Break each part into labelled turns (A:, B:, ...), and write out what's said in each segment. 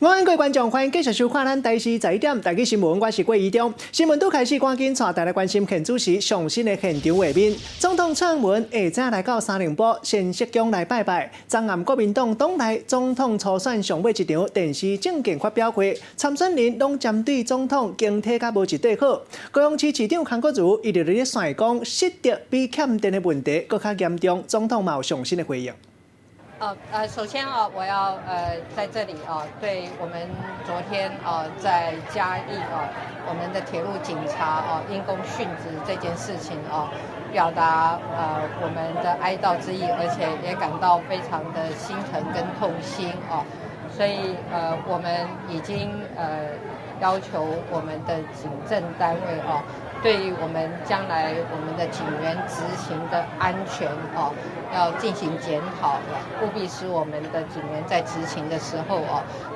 A: 我各位观众，欢迎继续收看咱台视在点台记新闻，我是郭怡中。新闻都开始，赶紧带大家关心现主持上新的现场画面。总统撰文下早来到三零堡先石宫来拜拜。昨暗国民党党内总统初选上尾一场电视政见发表会，参选人拢针对总统经体甲无一对好。高雄市市长康国瑜伊就咧甩讲失德比欠电的问题更加严重，总统嘛有上新的回应。
B: 首先我要在这里对我们昨天在嘉义我们的铁路警察因公殉职这件事情表达我们的哀悼之意，而且也感到非常的心疼跟痛心所以我们已经要求我们的警政单位对于我们将来我们的警员执行的安全要进行检讨，务必使我们的警员在执勤的时候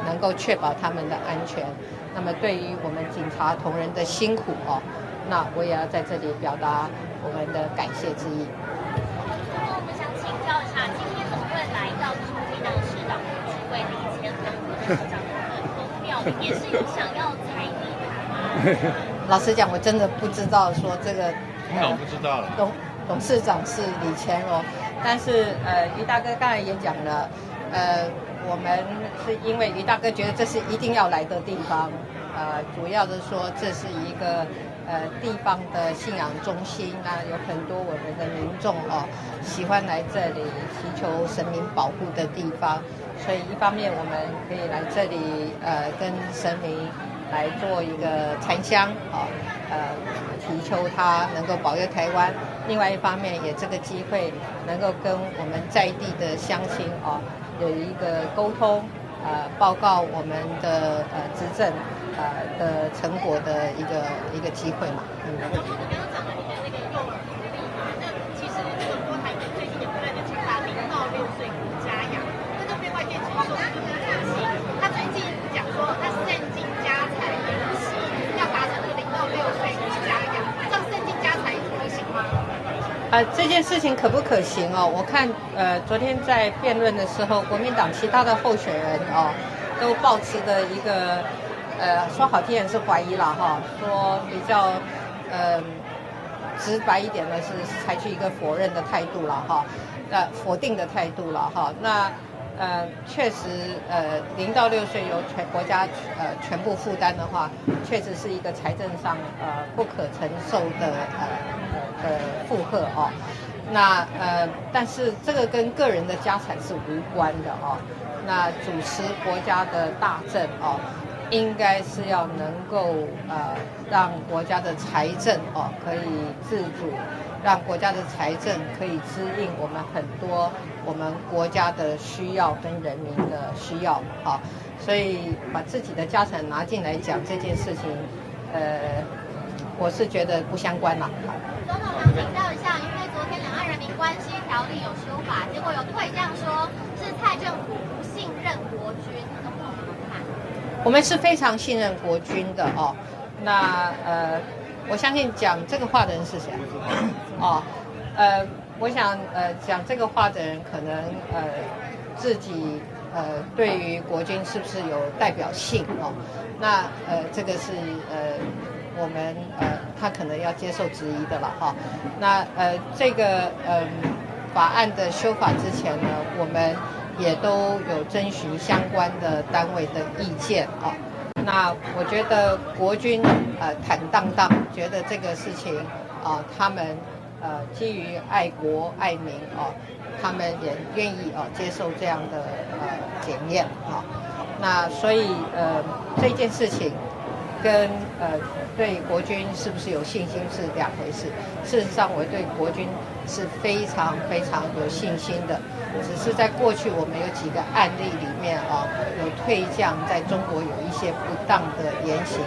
B: 能够确保他们的安全。那么对于我们警察同仁的辛苦那我也要在这里表达我们的感谢之意。
C: 那我们想请教一下，今天怎么会来到就是国民党市长的职位李乾跟副市长的投票，您也是有想要踩地盘吗？
B: 老实讲，我真的不知道说这个，
D: 我不知道了。
B: 董事长是李乾但是于大哥刚才也讲了，我们是因为于大哥觉得这是一定要来的地方，主要的说这是一个地方的信仰中心有很多我们的民众喜欢来这里祈求神明保护的地方，所以一方面我们可以来这里跟神明来做一个参香祈求他能够保佑台湾。另外一方面，也这个机会能够跟我们在地的乡亲有一个沟通，报告我们的执政的成果的一个机会嘛。
C: 你刚刚讲了你的那个幼儿福利嘛，那其实这个郭台铭最近也不断的强调0到6岁国家养，那就被外界指说是不可行。他最近讲说他善尽家财言行，要达成这个0到6岁国家养，这样善尽家财可行吗？
B: 这件事情可不可行我看昨天在辩论的时候，国民党其他的候选人都抱持的一个说好听点是怀疑啦说比较直白一点的是采取一个否认的态度啦否定的态度啦那确实0到6岁由国家全部负担的话，确实是一个财政上不可承受的负荷那但是这个跟个人的家产是无关的那主持国家的大政应该是要能够让国家的财政可以自主，让国家的财政可以支应我们很多我们国家的需要跟人民的需要所以把自己的家产拿进来讲这件事情我是觉得不相关啦。
C: 总统想请教一下，因为昨天两岸人民关系条例有修法，结果有退将说是蔡政府不信任国军，总统怎么看？
B: 我们是非常信任国军的那我相信讲这个话的人是谁我想讲这个话的人可能自己对于国军是不是有代表性那这个是我们他可能要接受质疑的了那这个法案的修法之前呢，我们也都有征询相关的单位的意见那我觉得国军坦荡荡，觉得这个事情他们基于爱国爱民他们也愿意接受这样的检验那所以这件事情跟对国军是不是有信心是两回事。事实上，我对国军是非常非常有信心的，只是在过去我们有几个案例里面有退将在中国有一些不当的言行